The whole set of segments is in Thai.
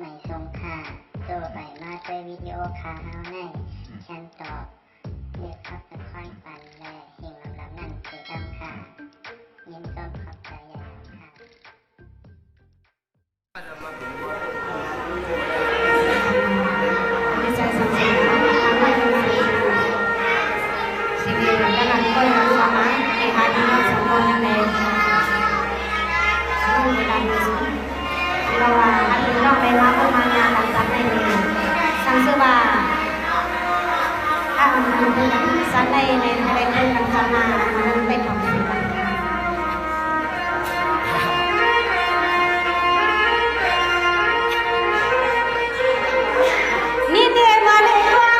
ไม่ทรงค่าตัวใบมาด้วยวิดีโอคาเฮาในฉันตอบเลือกขับตะค่อยปันและเฮงลำนั่นคือดำค่ะยินต้นขอบใจใหญ่ค่ะดีใจสังเกตสิ่งที่กำลังค่อยทำมาในทางที่เราสมบูรณ์ในช่วงเวลานี้เราว่าอันนี้เราไปรับประมาณงานหลังจากในนี้สังเกตว่าถ้ามันสันในอะไรเรื่องการทำงานมันเป็นของสิ่งนั้นนี่เดี๋ยวมาเลยว่า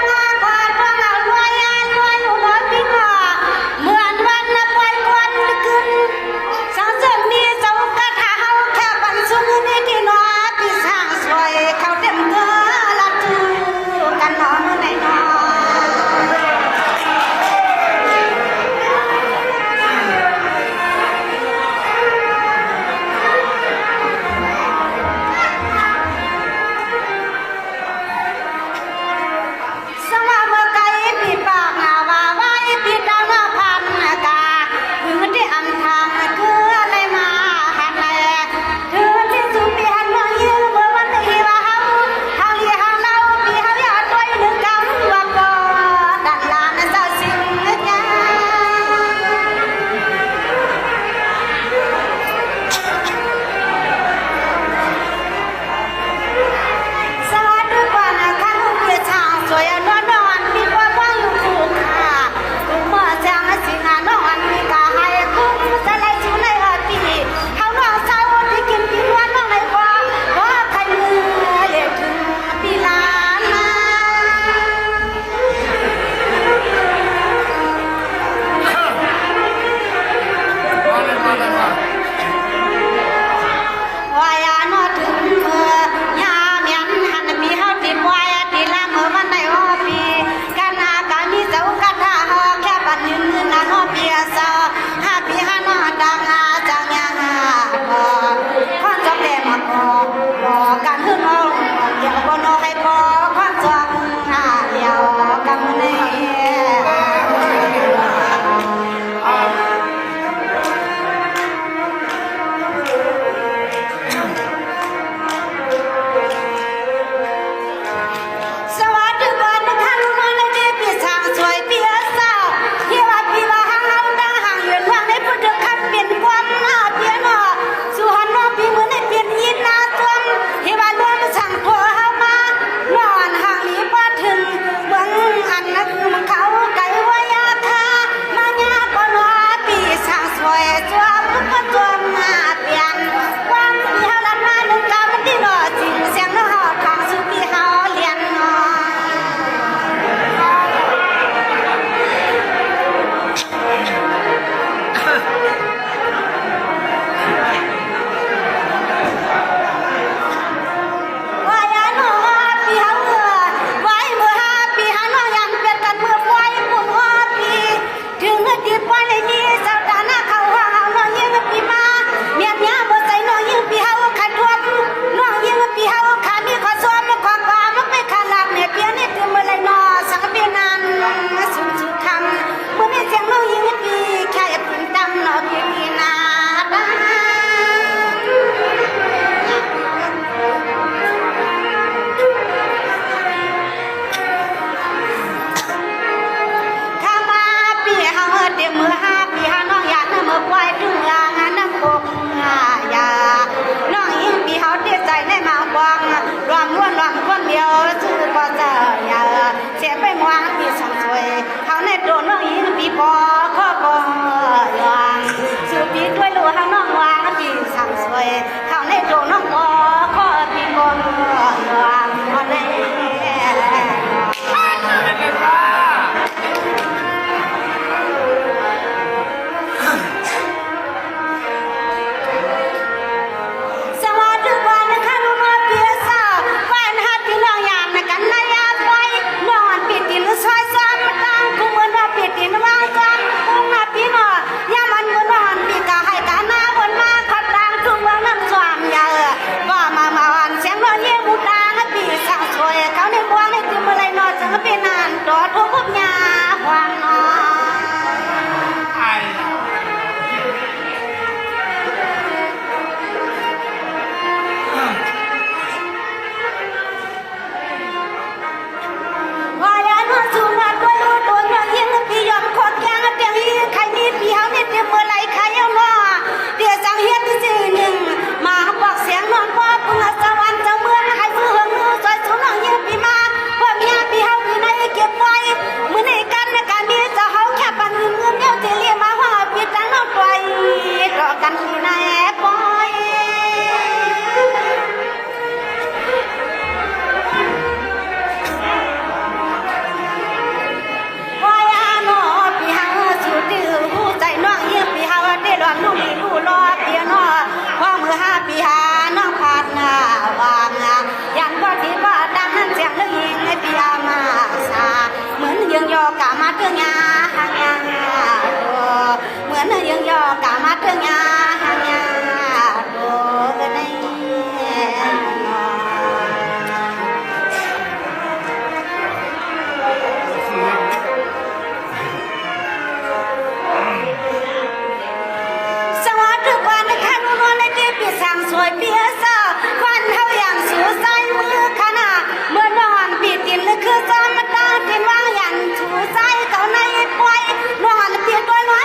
เปียสาควันเฮาอย่างสู่ใส่มือขณะเมื่อนอนปีดินหรือคือซ้อนมาตาเทียนวางอย่างสู่ใส่เก่าในปล่อยนอนเปียตัวน้อย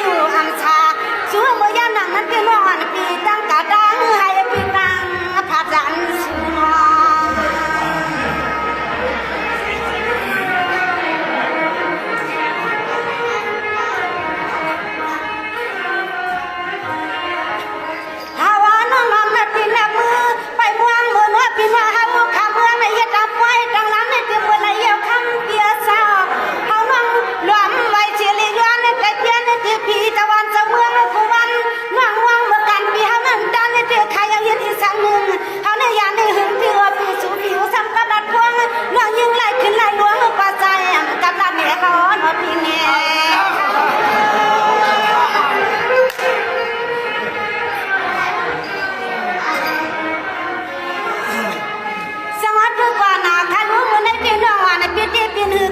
อยู่อำชาสู่เมื่อยามหนังนั้นเปียนอนปีตั้งกะดังให้ปีตังผาจันสู่นอนพี่น้องเฮาข้าเมืองในเฮ็ดตามไว้ดังนั้นในเตียงบ่ละเหี่ยวคำเปียสาเฮาน้องรวมไว้สิริย้อนในแต่เพียนในที่พี่ตะวันเสเมืองผู้วันน้องว่างเมื่อกันพี่เฮานั้นดันในเตียใครยังเฮ็ดอีกสักหนึ่งเฮาในยานในหึงที่ว่าพี่สู่ผิวซ้ำกับดัดพวงน้องยิ่งไล่ขึ้นไล่หลวงกว่าใจกับดัดแม่เขาเนาะพี่แง่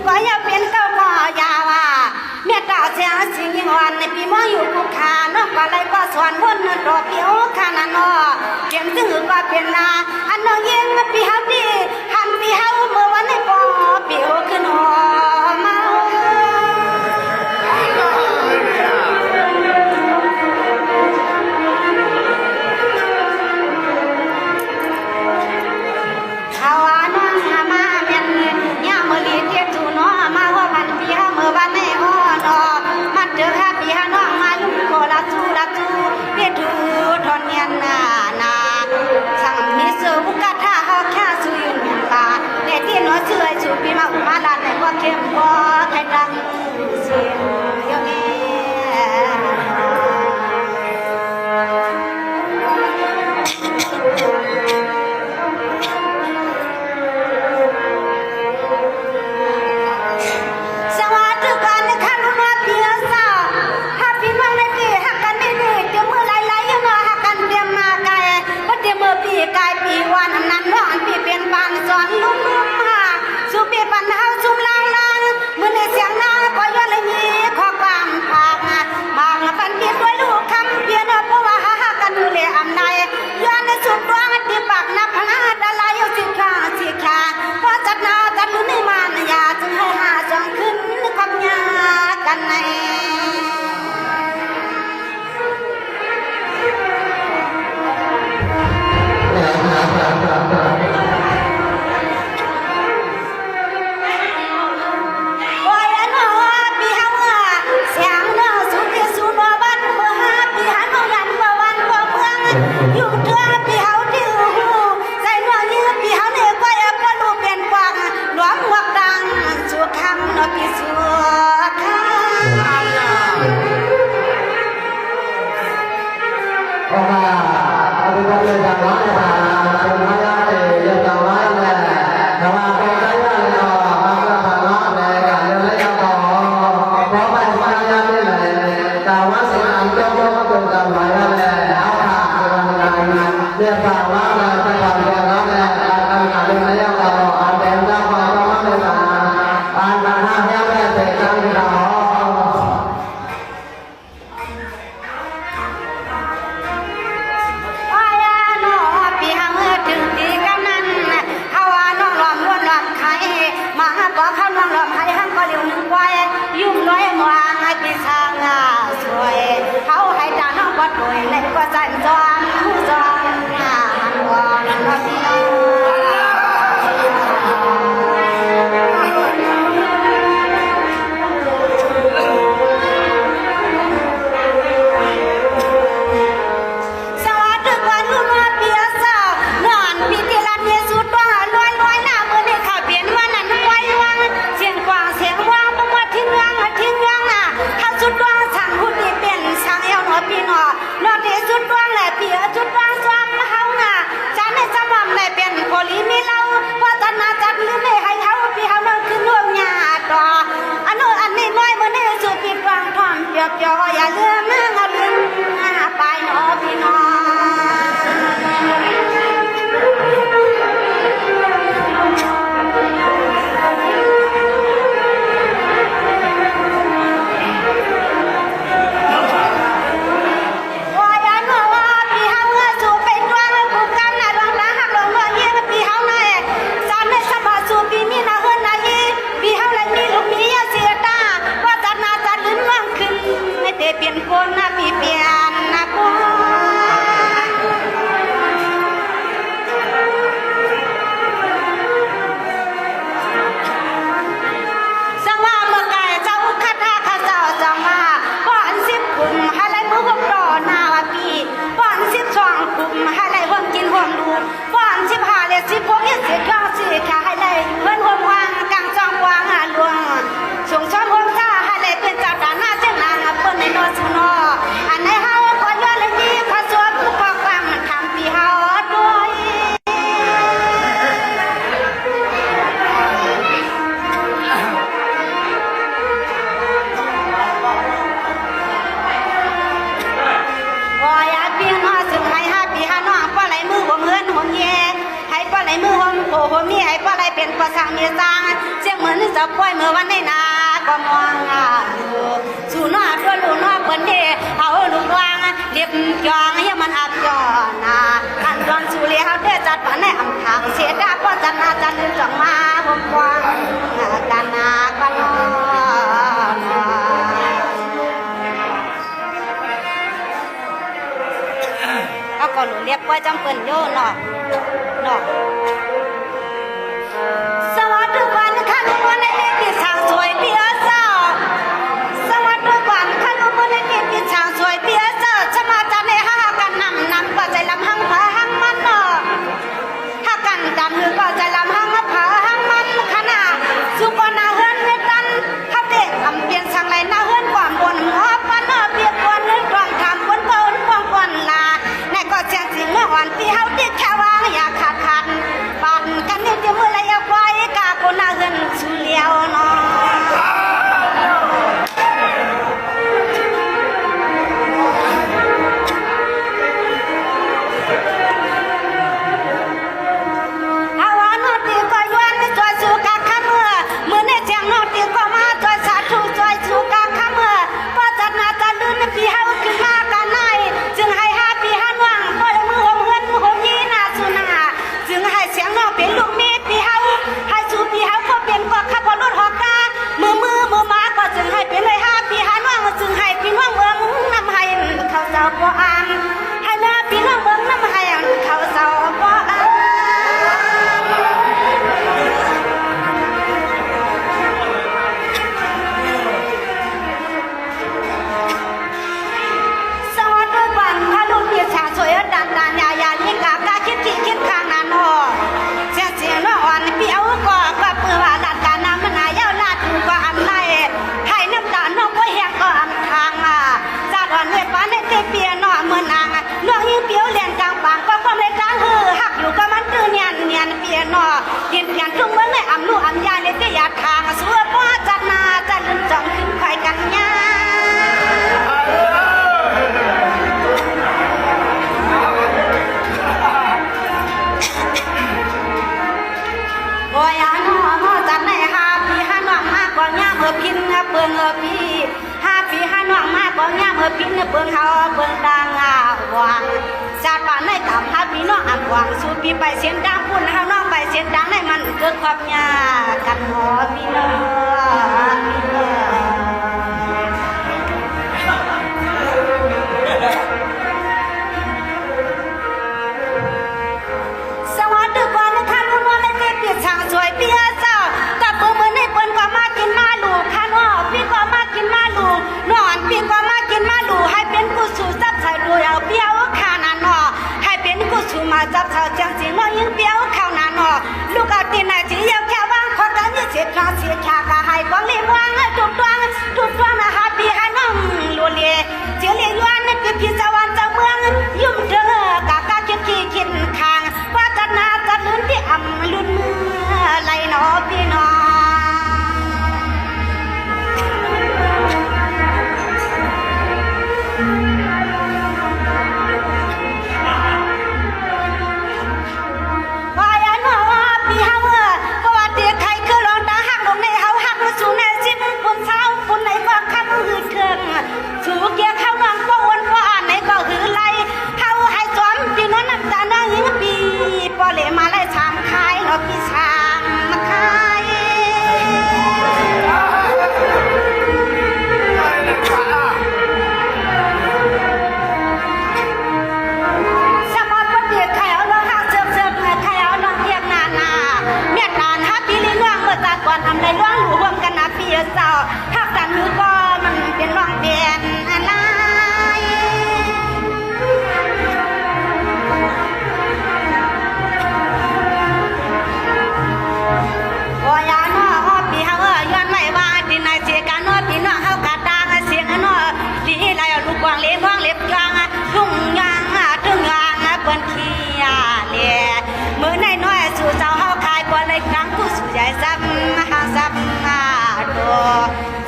ก็อย่าเป็นเก้าก็ยาว่าเมียตาเสียสิงวันในปีมออยู่กุขาน้องก็เลยก็สอนวนดอกเปียวขานันอเก็บซื้อก็เป็นนาอันน้องยังปีเฮาดีหันปีเฮาเมื่อวันในปอเปียวขึ้นหอมาเขาว่าน้องมาเมียนย่ามือลีเทียบจูน้อมาว่าพันปีเฮาเมื่อวันในอ้อนอมันเจอปีเฮาน้องมาลุ่มโคละจูเปียทูทอนเนียนนาสั่งมีเสือบุกะท่าเฮาแค่สุยนตาเนที่น้อเสื่อยจูปีมาอุมาลาในว่าเข้มบ่ใครดังเสียงยองกายปีวันนั้นร้อนปีเป็นบานสอนลุ่มหาสู่ปีปันเฮาซุ่มลางมือในเสียงนาก็ย้อนเลยมีข้อความผากบางปันปีด้วยลูกคำเพียนเพราะว่าหากันเลยอำนายย้อนในสุดดวงตีปากนับพนาดาลายสิคาเพราะจัดนาจัดลุ้นในมานยาจึงให้หาจองขึ้นความยากันในอยู่เพื่อพี่เฮาที่หูใส่หน่วยยืมพี่เฮาเนี่ยก็แอบก็รู้เปลี่ยนกว่างหลวงหัวดังชั่วคำเนาะพี่ชั่วคำโอ้มาเอาไปทำเลยจังหวะเนี่ยเป็นพยาเรื่องจังหวะเนี่ยแต่ว่าพอได้เรื่องต่อมันก็ทะเลาะเลยกันเรื่องเรื่องต่อเพราะมันพยายามนี่แหละแต่ว่าสิ่งอันเจ้าก็เป็นจังหวะนั่นแหละเรียกว่าว่าเราจะทำอย่างนั้นแหละการทำเป็นระยะยาวอันเป็นเจ้าของต้องไม่เป็นการทำให้แม่เป็นการที่เราว่าอย่าหนอพี่หางถึงตีกันนั้นเขาว่าน้องหลอมล้วนหลอมไข่มาก็เขาน้องหลอมไข่ห้างก็เลี้ยวหนึ่งไว้ยุ่งน้อยมองให้พี่สางสวยเขาให้ตาน้องก็ถอยในก็สั่นจวนจวนพี่ โผล่มีให้บ่ได้เป็นภาษามีสร้างเสียงเหมือนจะปล่อยเมื่อวันในนาก็มองสู่หน้าตัวลูกน้าเปิ้นเด้เอาลูกวางเรียบจองให้มันอับจอนาอันดอนสู่เลียเฮาได้จัดปานในอำทางเสียดาก็จัดนาจัดลืมจองมาบ่กว้างกันนาก็นอเอาก็หลูเรียบไว้จำเปิ้นโยเนาะสวัสดีวันค่ะลุงวันในเด็กที่ช่างสวยเปียเจ้าสวัสดีวันค่ะลุงวันในเด็กที่ช่างสวยเปียเจ้าจะมาจากในห้ากันนำก็ใจลำหังผาหังมันเนาะถ้ากันดำหือก็ใจลำหังผาหังมันขนาดสุกนาเฮือนเวตันถ้าเด็กอำเปลี่ยนสั่งไรนาเฮือนความบนหอปันเนาะเปียกวนนึกกวางทำคนเปิลกวางกวนลาในก็เสียงสิงอ่อนปีเฮาดิแค่วางอยากขาดปันกันนี่จะมือไรอยากไว้กาคนนาเฮือนสุเลียวเนาะบ่อ่านให้แม่พี่น้องเบิ่งน้ำให้เขาเศร้าบ่อ่านสวัสดีวันพระลูกพี่ชาสวยดันดานยายิ่งกากาคิดข้างนั้นหอเสียเสียน้อ่อนพี่เอาก็เปื้อว่าดันดานน้ำมันายาวลาดก็อำไล่ให้น้ำตาน้องบ่แห้งก็อำทางจัดอ่อนเวทปานในเตเปียน้อเมื่อนางน้องยิ่งเปียวเลียนกลางปางก็ความในกลางหือหักอยู่ก็มันตื้อเนียนเปียน้อเดียนทุ่งเมืองในอำลูกอำยาในเตียทางสัวป้าจัดนาจัดลืมจองขึ้นไข่กันยาโอ้ยน้อจัดในหาพี่หาน้องมากกว่าย่าเมื่อพินเบิ่งพี่พี่หาน้องมากบ่ยามเฮอพินเบิ่งเฮาเบิ่งดังหวังชาติบ้านในกำหาพี่น้องอันหวังสู่พี่ไปเสียงดังพุ่นเฮาน้องไปเสียงดังในมันเกิดความยากกันหอพี่น้องสวัสดีกว่านะคะลุงว่าในเด็กที่ช่างสวยเปียเจ้ากับเบิ่งในเปิ้นก็มากินมาลูกค่ะน้อพี่ก็มากินมาลูกนอนพี่ก็มากินมาลูกให้เป็นกุศลจับใส่ดูเอาเปียวขานาน้อให้เป็นกุศลมาจับเช้าจังสิน้อยิ่งเปียวข้าวนาน้อลูกเอาตีนไหนสิยาวแค่วางขอกันยี่เสียคราเสียชากะให้กวางเลี้ยงวางทุกดวงหาพี่หาน้องลัวเลียเจียเลี้ยงวันนี่คือพี่สวรรค์เจ้าเมืองยุ่งเด้อกะคิดข้างว่าจัดนาจัดลื่นที่อำลื่นมือไหลน้อพี่น้องสู่เกียร์เข้าน้องก็วนก็อ่านไหนก็คือไล่เข้าให้สอนพี่น้องน้ำตาน้องยิ่งปีปอเล่มาไล่ชามคายเนาะพี่ชามมาคายสมอปเดียไข่เอาน้องหักเสิร์ฟไข่เอาน้องเทียบนาเมียนานฮับพี่ลิ้นว่างเมื่อตาก่อนทำในร่วงหลูรวมกันนะพี่เจ้าถ้ากันมือก็มันเป็นร่องเดียนอะไรโอ้ยน้อพี่เฮาย้อนไม่ว่าดินเสียกันน้อพี่น้องเฮากะตางเสียงน้อลีไหลลูกกวางเลี้ยงท้องเล็บกลางทุ่งยางถึงยางเปิ้นขี้เลียมือน้อยสู่เจ้าเฮาขายบ่เลยครั้งผู้สู่ใหญ่ซ้ำหาซ้ำโด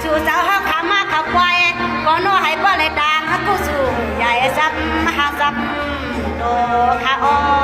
สู่เจ้าเฮาขามาขับไว้ก็น้อให้บ่เลยดังกูสู่ใหญ่ซ้ำหาซ้ำโดขาอ้อ